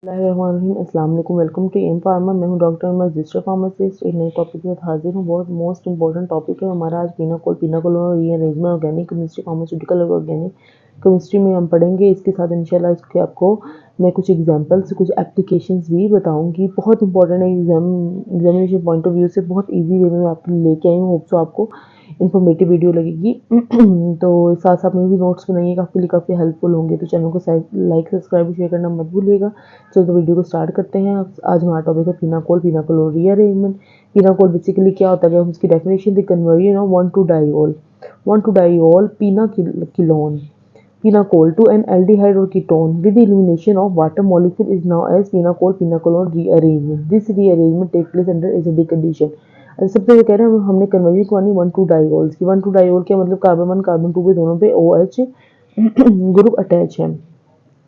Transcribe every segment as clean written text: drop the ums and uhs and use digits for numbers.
अस्सलाम वालेकुम, welcome to M pharma. मैं हूं डॉक्टर रजिस्टर फार्मासिस्ट। एक नए टॉपिक के साथ हाजिर हूं। बहुत मोस्ट इंपॉर्टेंट टॉपिक है हमारा आज पिनाकोल और रीअरेंजमेंट ऑर्गेनिक केमिस्ट्री फार्मास्यूटिकल और ऑर्गेनिक केमिस्ट्री में हम पढ़ेंगे। इसके साथ इंशाल्लाह इसके आपको मैं कुछ एग्जांपल्स कुछ एप्लीकेशंस भी बताऊंगी। बहुत इंपॉर्टेंट है एग्जामिनेशन पॉइंट ऑफ व्यू से, बहुत ईजी वे में आपके लिए लेके आई हूँ। होप सो आपको इन्फॉर्मेटिव वीडियो लगेगी। तो साथ साथ में भी नोट्स बनाइएगा, आपके लिए काफ़ी हेल्पफुल होंगे। तो चैनल को लाइक सब्सक्राइब शेयर करना मत भूलिएगा। चलो तो वीडियो को स्टार्ट करते हैं। आज हमारा टॉपिक है पिनाकोल और रीअरेंजमेंट। पिनाकोल बेसिकली क्या होता है, हम उसकी definition the conversion of 1,2-diol पिनाकिलोन pinacol to an aldehyde or ketone with the elimination of water molecule is known as pinacolon rearrangement. This rearrangement takes place under acidic condition. सबसे ये कह रहे हैं हमने कन्वर्जन करवानी 1,2-diols की। 1,2-diol क्या मतलब कार्बन 1 कार्बन 2 पे दोनों पे OH ग्रुप अटैच है।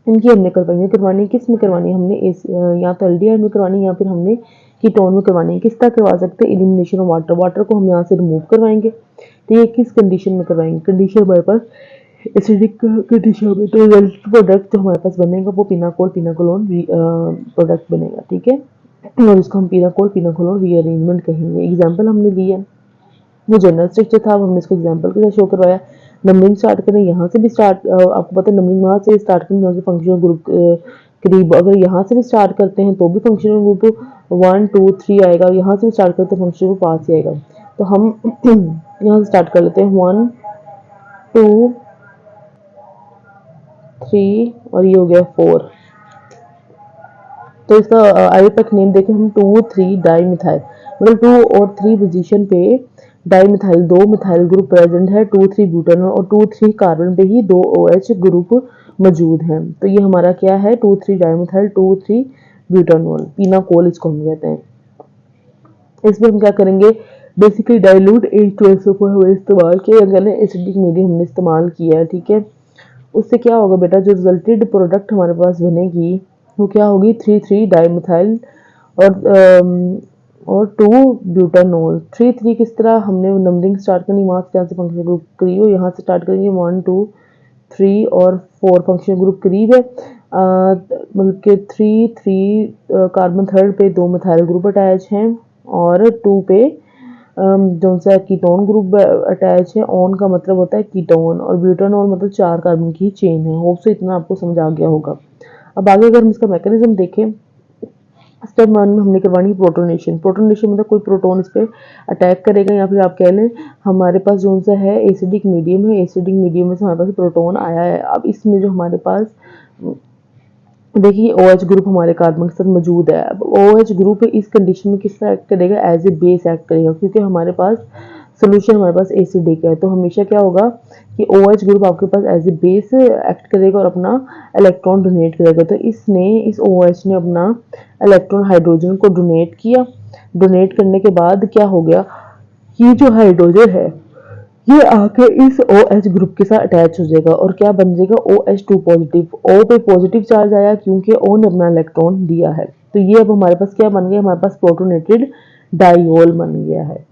इनकी हमने करवानी है। किस में करवानी है हमने, इस या तो एल्डिहाइड में करवानी है या फिर हमने कीटोन में करवानी है। किस तरह करवा सकते हैं, एलिमिनेशन ऑफ वाटर को हम यहाँ से रिमूव करवाएंगे। तो ये किस कंडीशन में करवाएंगे, कंडीशन हमारे पास एसिडिक कंडीशन में। तो रिजल्ट प्रोडक्ट जो हमारे पास बनेगा वो पिनाकोलोन प्रोडक्ट बनेगा, ठीक है। और इसको हम पिनाकोलोन रीअरेंजमेंट कहेंगे। एग्जाम्पल हमने लिया, वो जनरल स्ट्रक्चर था, हमने इसको एग्जांपल के साथ शो करवाया। नंबरिंग स्टार्ट करें, यहाँ से भी स्टार्ट, आपको पता है नंबरिंग वहाँ से स्टार्ट करें जहाँ से फंक्शनल ग्रुप करीब। अगर यहाँ से भी स्टार्ट करते हैं तो भी फंक्शनल ग्रुप 1 2 3 आएगा। यहाँ से भी स्टार्ट करते हैं फंक्शनल ग्रुप 5 ही आएगा। तो हम यहाँ से स्टार्ट कर लेते हैं 1 2 3 और ये हो गया 4। तो इसका आईयूपैक नेम देखें हम 2 3 डाई मिथाइल, मतलब 2 और 3 पोजीशन पे di methyl 2 methyl group present है, 2 3 ब्यूटानॉल और 2 3 कार्बन पे ही 2 OH ग्रुप मौजूद हैं। तो ये हमारा क्या है, 2 3 डाई मिथाइल 2 3 ब्यूटानॉल, पिनाकोल इसको हम कहते हैं। इसमें हम क्या करेंगे, बेसिकली डाइल्यूट H2SO4 हमने इस्तेमाल किया, एसिडिक मीडियम हमने इस्तेमाल किया है, ठीक है। उससे क्या होगा बेटा, जो रिजल्टेड प्रोडक्ट हमारे पास बनेगी वो क्या होगी, 3 3 डाईमिथाइल और 2 ब्यूटानॉल। 3 3 किस तरह हमने नंबरिंग स्टार्ट करनी, वहाँ से जहाँ से फंक्शनल ग्रुप करीब हो यहाँ से स्टार्ट करेंगे 1 2 3 और 4 फंक्शनल ग्रुप करीब है। मतलब कि 3 3 कार्बन थर्ड पे 2 मिथाइल ग्रुप अटैच हैं और 2 पे जो सा कीटोन ग्रुप अटैच है। ऑन का मतलब होता है कीटोन और ब्यूटानॉल मतलब 4 कार्बन की चेन है। होप से इतना आपको समझ आ गया होगा। अब आगे अगर हम इसका मैकेनिज्म देखें, स्टेप 1 में हमने करवानी है प्रोटोनेशन। प्रोटोनेशन मतलब कोई प्रोटोन इस पर अटैक करेगा, या फिर आप कह लें हमारे पास जो सा है एसिडिक मीडियम है, एसिडिक मीडियम में से हमारे पास प्रोटोन आया है। अब इसमें जो हमारे पास देखिए OH ग्रुप हमारे कार्बन के साथ मौजूद है। अब OH ग्रुप इस कंडीशन में किस तरह एक्ट करेगा, एज ए बेस एक्ट करेगा, क्योंकि हमारे पास सोल्यूशन हमारे पास एसिडिक है। तो हमेशा क्या होगा कि OH ग्रुप आपके पास एज ए बेस एक्ट करेगा और अपना इलेक्ट्रॉन डोनेट करेगा। तो इस OH ने अपना इलेक्ट्रॉन हाइड्रोजन को डोनेट किया। डोनेट करने के बाद क्या हो गया, ये जो हाइड्रोजन है ये आके इस OH ग्रुप के साथ अटैच हो जाएगा और क्या बन जाएगा, OH2 पॉजिटिव। O पे पॉजिटिव चार्ज आया क्योंकि O ने अपना इलेक्ट्रॉन दिया है। तो ये अब हमारे पास क्या बन गया, हमारे पास प्रोटोनेटेड डाइओल बन गया है।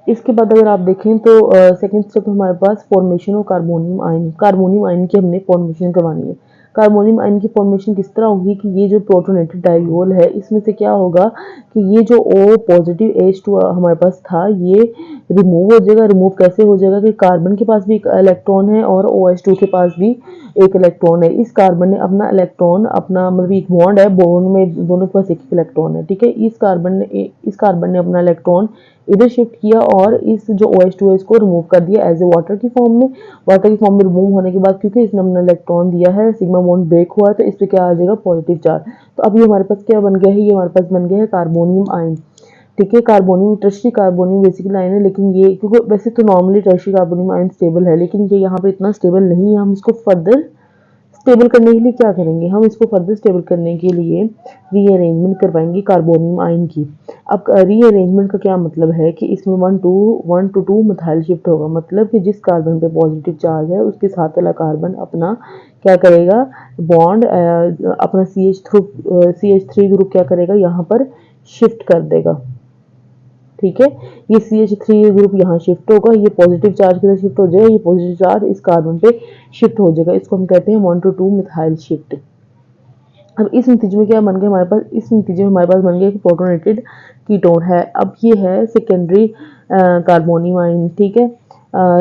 इसके बाद अगर आप देखें तो सेकंड स्टेप हमारे पास formation of carbonium ion. Carbonium ion की हमने फॉर्मेशन करवानी है। कार्बोनियम आयन की फॉर्मेशन किस तरह होगी कि ये जो प्रोटोनेटेड डाइओल है इसमें से क्या होगा कि ये जो O पॉजिटिव H2 हमारे पास था ये रिमूव हो जाएगा। रिमूव कैसे हो जाएगा कि कार्बन के पास भी एक इलेक्ट्रॉन है और OH2 के पास भी एक इलेक्ट्रॉन है। इस कार्बन ने अपना इलेक्ट्रॉन अपना मतलब एक बॉन्ड है, बॉन्ड में दोनों के पास एक इलेक्ट्रॉन है, ठीक है। इस कार्बन ने अपना इलेक्ट्रॉन इधर शिफ्ट किया और इस जो OH2 है इसको रिमूव कर दिया एज ए वाटर की फॉर्म में। वाटर की फॉर्म में रिमूव होने के बाद क्योंकि इसने अपना इलेक्ट्रॉन दिया है, सिग्मा बॉन्ड ब्रेक हुआ है, तो इस पे क्या आ जाएगा, पॉजिटिव चार्ज। तो अब ये हमारे पास क्या बन गया है, ये हमारे पास बन गया है कार्बोनियम आयन, ठीक है। Carbonium tertiary carbonium basically ion है, लेकिन ये क्योंकि वैसे तो normally tertiary carbonium ion stable है, लेकिन ये यहाँ पे इतना स्टेबल नहीं है। हम इसको फर्दर स्टेबल करने के लिए क्या करेंगे, हम इसको फर्दर स्टेबल करने के लिए रीअरेंजमेंट करवाएंगे कार्बोनियम आयन की। अब रीअरेंजमेंट का क्या मतलब है कि इसमें 1 to 2 मिथाइल शिफ्ट होगा, मतलब कि जिस कार्बन पे पॉजिटिव चार्ज है उसके साथ वाला कार्बन अपना क्या करेगा, बॉन्ड अपना CH3 ग्रुप क्या करेगा, यहाँ पर शिफ्ट कर देगा, ठीक है। ये CH3 ग्रुप यहाँ शिफ्ट होगा, ये पॉजिटिव चार्ज की तरफ शिफ्ट हो जाएगा, ये पॉजिटिव चार्ज इस कार्बन पे शिफ्ट हो जाएगा। इसको हम कहते हैं 1 to 2 मिथाइल शिफ्ट। अब इस नतीजे में क्या बन गया हमारे पास, इस नतीजे में हमारे पास बन गया एक प्रोटोनेटेड कीटोन है। अब ये है सेकेंडरी कार्बोनियम आयन, ठीक है।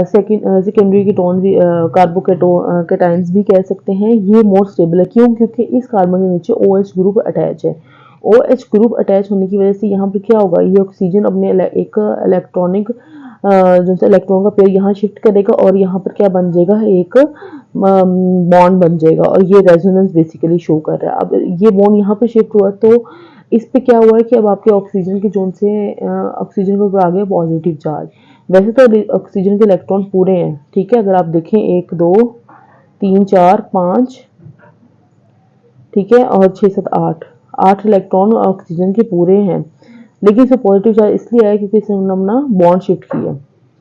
सेकेंडरी कीटोन भी कैटायंस भी कह सकते हैं। ये मोर स्टेबल है, क्यों? क्योंकि इस कार्बन के नीचे OH ग्रुप अटैच है। OH ग्रुप अटैच होने की वजह से यहाँ पर क्या होगा, ये ऑक्सीजन अपने एक इलेक्ट्रॉनिक जो से इलेक्ट्रॉन का पेयर यहाँ शिफ्ट करेगा और यहाँ पर क्या बन जाएगा, एक बॉन्ड बन जाएगा, और ये रेजोनेंस बेसिकली शो कर रहा है। अब ये बॉन्ड यहाँ पे शिफ्ट हुआ तो इस पे क्या हुआ है कि अब आपके ऑक्सीजन के जोन से ऑक्सीजन के ऊपर आ गया पॉजिटिव चार्ज। वैसे तो ऑक्सीजन के इलेक्ट्रॉन पूरे हैं, ठीक है, अगर आप देखें 1 2 3 4 5, ठीक है, और 6 7 8 इलेक्ट्रॉन ऑक्सीजन के पूरे हैं, लेकिन इसे पॉजिटिव चार्ज इसलिए आया क्योंकि इसने अपना बॉन्ड शिफ्ट किया।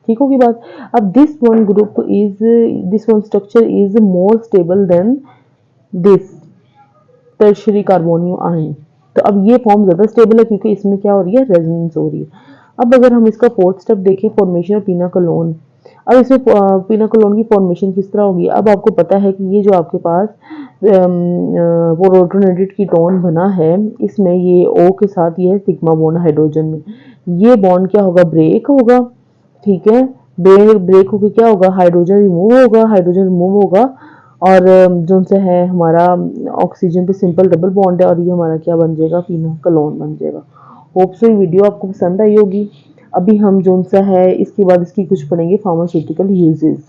ठीक होगी बात। अब this one structure is more stable then this tertiary carbonium ion. तो अब ये फॉर्म ज्यादा स्टेबल है क्योंकि इसमें क्या हो रही है, रेजोनेंस हो रही है। अब अगर हम इसका फोर्थ स्टेप देखें, फॉर्मेशन ऑफ पिनाकोलोन। अब इसमें पिनाकोलोन की फॉर्मेशन किस तरह होगी। अब आपको पता है कि ये जो आपके पास प्रोटोनेटेड कीटोन बना है, इसमें ये O के साथ ये सिग्मा बॉन्ड हाइड्रोजन में, ये बॉन्ड क्या होगा, ब्रेक होगा, ठीक है। ब्रेक होकर क्या होगा, हाइड्रोजन रिमूव होगा, और जो से है हमारा ऑक्सीजन पे सिंपल डबल बॉन्ड है, और ये हमारा क्या बन जाएगा, फिनाकोलोन बन जाएगा। होप सो ये वीडियो आपको पसंद आई होगी। अभी हम जो सा है इसके बाद इसकी कुछ पढ़ेंगे फार्मास्यूटिकल यूजेस।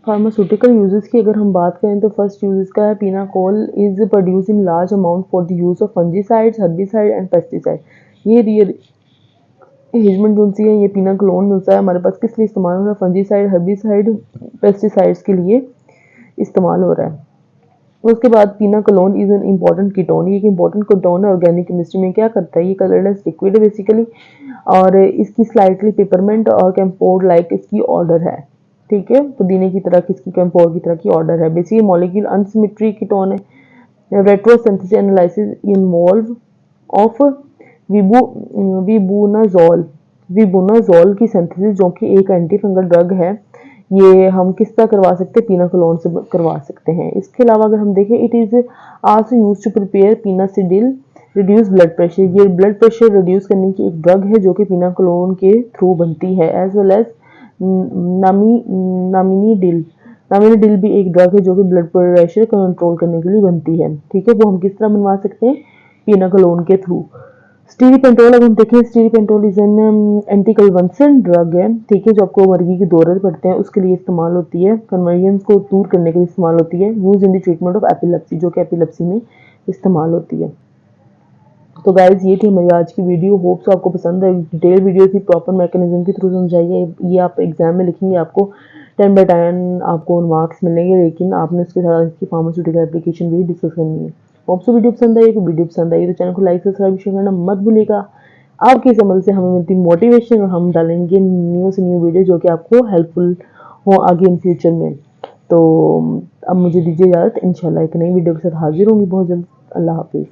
फार्मास्यूटिकल यूजेस की अगर हम बात करें तो फर्स्ट यूज का है, pinacol is produce in large amount for the use of fungicides, herbicide and pesticide. ये रीअरेंजमेंट जो सी है, ये पिनाकोलोन जो है हमारे पास किस लिए इस्तेमाल हो रहा है, फंजीसाइड, हर्बिसाइड, पेस्टिसाइड्स के लिए इस्तेमाल हो रहा है। उसके बाद पिनाकोलोन इज एन इम्पॉर्टेंट कीटोन, ये एक इम्पॉर्टेंट कीटोन है ऑर्गेनिक केमिस्ट्री में। क्या करता है, ये कलरलेस लिक्विड है बेसिकली, और इसकी स्लाइटली पेपरमेंट और कैम्पोर्ड लाइक इसकी ऑर्डर है, ठीक है, पुदीने की तरह किसकी, कैम्पोर्ड की तरह की ऑर्डर है। बेसिकली मॉलिक्यूल अनसिमेट्री कीटोन है। रेट्रोसिंथेसिस एनालिसिस इन्वॉल्व ऑफ विबुनाजोल विबुनाजोल की सिंथेसिस, जो कि एक एंटी फंगल ड्रग है। ये हम किस तरह करवा सकते हैं, पिनाकोलोन से करवा सकते हैं। इसके अलावा अगर हम देखें, it is also used to prepare pinacidil reduce blood pressure. ये ब्लड प्रेशर रिड्यूस करने की एक ड्रग है जो कि पिनाकोलोन के थ्रू बनती है। एज वेल एज नामिनीडिल नामिनीडिल भी एक ड्रग है जो कि ब्लड प्रेशर कंट्रोल करने के लिए बनती है, ठीक है। वो हम किस तरह बनवा सकते हैं, पिनाकोलोन के थ्रू। स्टीरीपेंटोल अगर हम देखें, स्टीरीपेंटोल इज एन एंटीकन्वल्सेंट ड्रग है, ठीक है, जो आपको मर्गी के दौरे पड़ते हैं उसके लिए इस्तेमाल होती है, कन्वर्जन को दूर करने के लिए इस्तेमाल होती है। Use in the treatment of epilepsy, जो कि एपिलेप्सी में इस्तेमाल होती है। तो गाइज ये थी हमारी आज की वीडियो। होप सो आपको पसंद है। डिटेल वीडियो थी, प्रॉपर मैकेनिज्म के थ्रू समझाई है। ये आप एग्जाम में लिखेंगे, आपको 10/10 आपको मार्क्स मिलेंगे, लेकिन आपने उसके साथ इसकी फार्मास्यूटिकल एप्लीकेशन भी डिस्कस करनी है। होप सो वीडियो पसंद आई, वीडियो पसंद आई तो चैनल को लाइक सब्सक्राइब शेयर करना मत भूलिएगा। आपके इस अमल से हमें मिलती मोटिवेशन, और हम डालेंगे न्यू से न्यू वीडियो जो कि आपको हेल्पफुल हो आगे इन फ्यूचर में। तो अब मुझे दीजिए इजाज़त, इंशाल्लाह एक नई वीडियो के साथ हाजिर होंगी बहुत जल्द। अल्लाह हाफिज़।